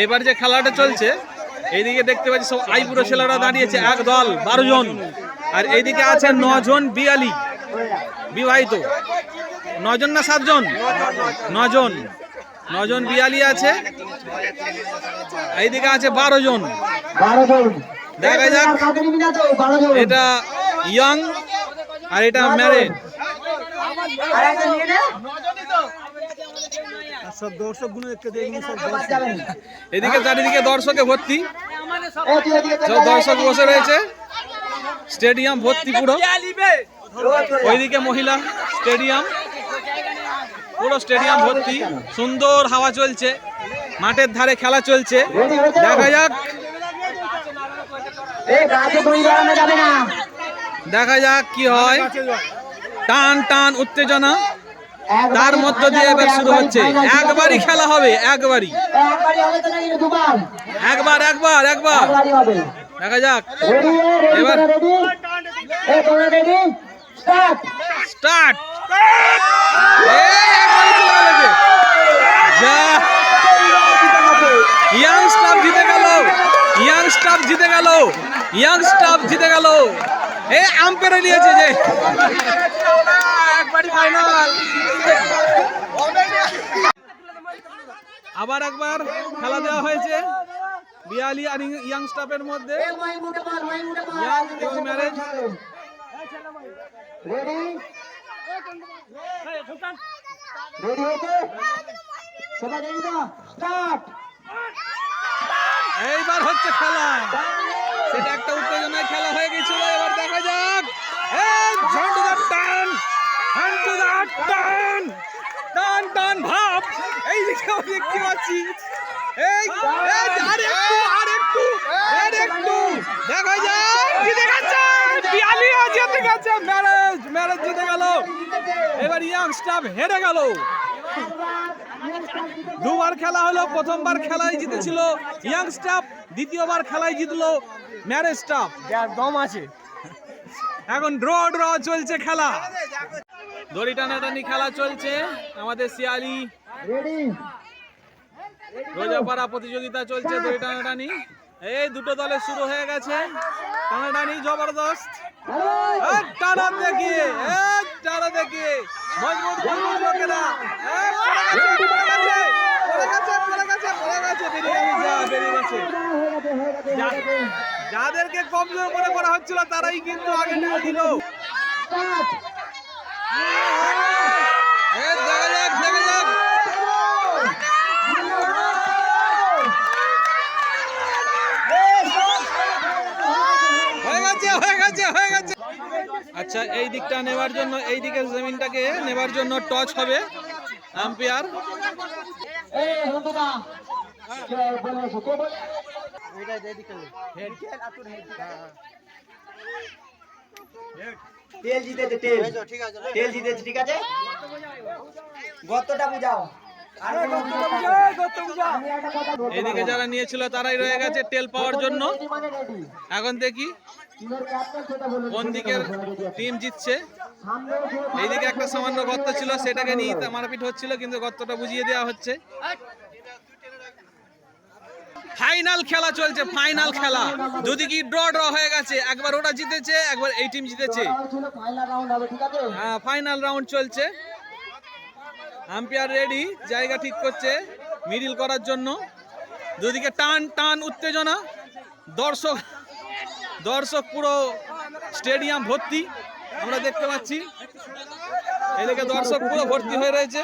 এবার যে খেলাটা চলছে এইদিকে দেখতে পাচ্ছি সব আইপুরো ছেলেরা দাঁড়িয়েছে, এক দল 12 জন, আর এইদিকে আছে 9 জন বিয়ালি বিবাহিত, 9 জন না 7 জন, 9 জন বিয়ালি আছে, এইদিকে আছে 12 জন। দেখা যাক এটা ইয়াং আর এটা ম্যারেড। এদিকে চারিদিকে দর্শকে ভর্তি, সব দর্শক বসে রয়েছে, স্টেডিয়াম ভর্তি পুরো। ওইদিকে মহিলা স্টেডিয়াম, পুরো স্টেডিয়াম ভর্তি, সুন্দর হাওয়া চলছে, মাঠের ধারে খেলা চলছে। দেখা যাক দেখা যাক কি হয়। টান টান উত্তেজনা, তার মধ্য দিয়ে এবার শুরু হচ্ছে। একবারই খেলা হবে, একবার দেখা যাক এবার স্টার্ট। ইয়াং স্টাফ জিতে গেল, এই আম্পায়ার নিয়েছে যে আবার একবার খেলা দেওয়া হয়েছে বিয়ালি আর ইয়াং স্টাফের মধ্যে, ইয়াং এবং ম্যারেজ। এইবার হচ্ছে খেলা, সেটা একটা উত্তেজনায় খেলা হয়ে গেছিল। এবার দেখা যাক টান টান ভাব, এই দিকে দেখতে পাচ্ছি। দেখা যাক জিতে গেছে বিয়ালি, জিতে গেছে ম্যারেজ জিতে গেল। এবার ইয়াং স্টাফ হেরে গেল। দুবার খেলা হলো, প্রথমবার খেলায় জিতেছিল ইয়াং স্টাফ, দ্বিতীয়বার খেলায় জিতলো ম্যারেজ স্টাফ। দম আছে, এখন ড্র চলছে খেলা, দড়ি টানাটানি খেলা চলছে। আমাদের শিয়ালি রোজাপাড়া প্রতিযোগিতা চলছে, দড়ি টানাটানি। এই দুটো দলে শুরু হয়ে গেছে টানাটানি, জবরদস্ত টানা দেখিয়ে মজবুত লোকেরা যাদেরকে কমজোর মনে করা হচ্ছিল তারাই কিন্তু আগে নিয়ে দিল। আচ্ছা, এই দিকটা নেবার জন্য, এই দিকে জমিনটাকে নেবার জন্য টচ হবে আম্পায়ার। তেল জিতেছে, তেল জিতেছে, ঠিক আছে, গর্তটা বুঝাও। এদিকে যারা নিয়েছিল তারাই রয়ে গেছে তেল পাওয়ার জন্য। এখন দেখি কোন দিকের টিম জিতছে। এইদিকে একটা সামান্য গর্ত ছিল, সেটাকে নিয়ে মারপিট হচ্ছিল, কিন্তু গর্তটা বুঝিয়ে দেওয়া হচ্ছে। ফাইনাল খেলা চলছে, ফাইনাল খেলা। যদি কি ড্র হয়ে গেছে, একবার ওটা জিতেছে, একবার এই টিম জিতেছে। হ্যাঁ, ফাইনাল রাউন্ড চলছে। আম্পায়ার রেডি, জায়গা ঠিক করছে মিডিল করার জন্য। দুদিকে টান টান উত্তেজনা, দর্শক পুরো স্টেডিয়াম ভর্তি আমরা দেখতে পাচ্ছি। এদিকে দর্শক পুরো ভর্তি হয়ে রয়েছে।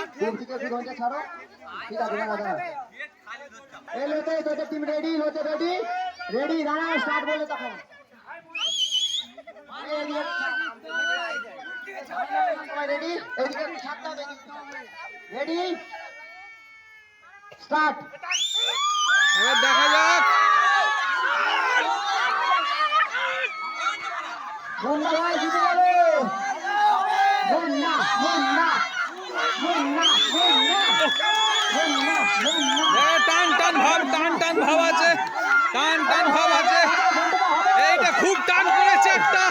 এবার দেখা যাক টান টান ভাব আছে, এইটা খুব টান করেছে একটা।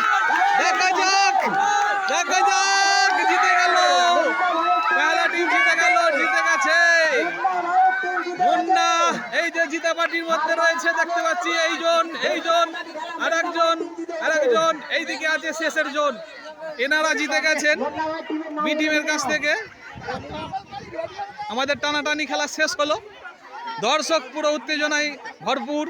দেখা যাক জিতে গেল, পহেলা টিম জিতে গেছে মুন্না। এই যে জিতা পার্টির মধ্যে রয়েছে দেখতে পাচ্ছি এইজন আরেকজন এইদিকে আছে শেষের জন। এনারা জিতে গেছেন বি টিমের কাছ থেকে। আমাদের টানাটানি খেলা শেষ হলো, দর্শক পুরো উত্তেজনায় ভরপুর।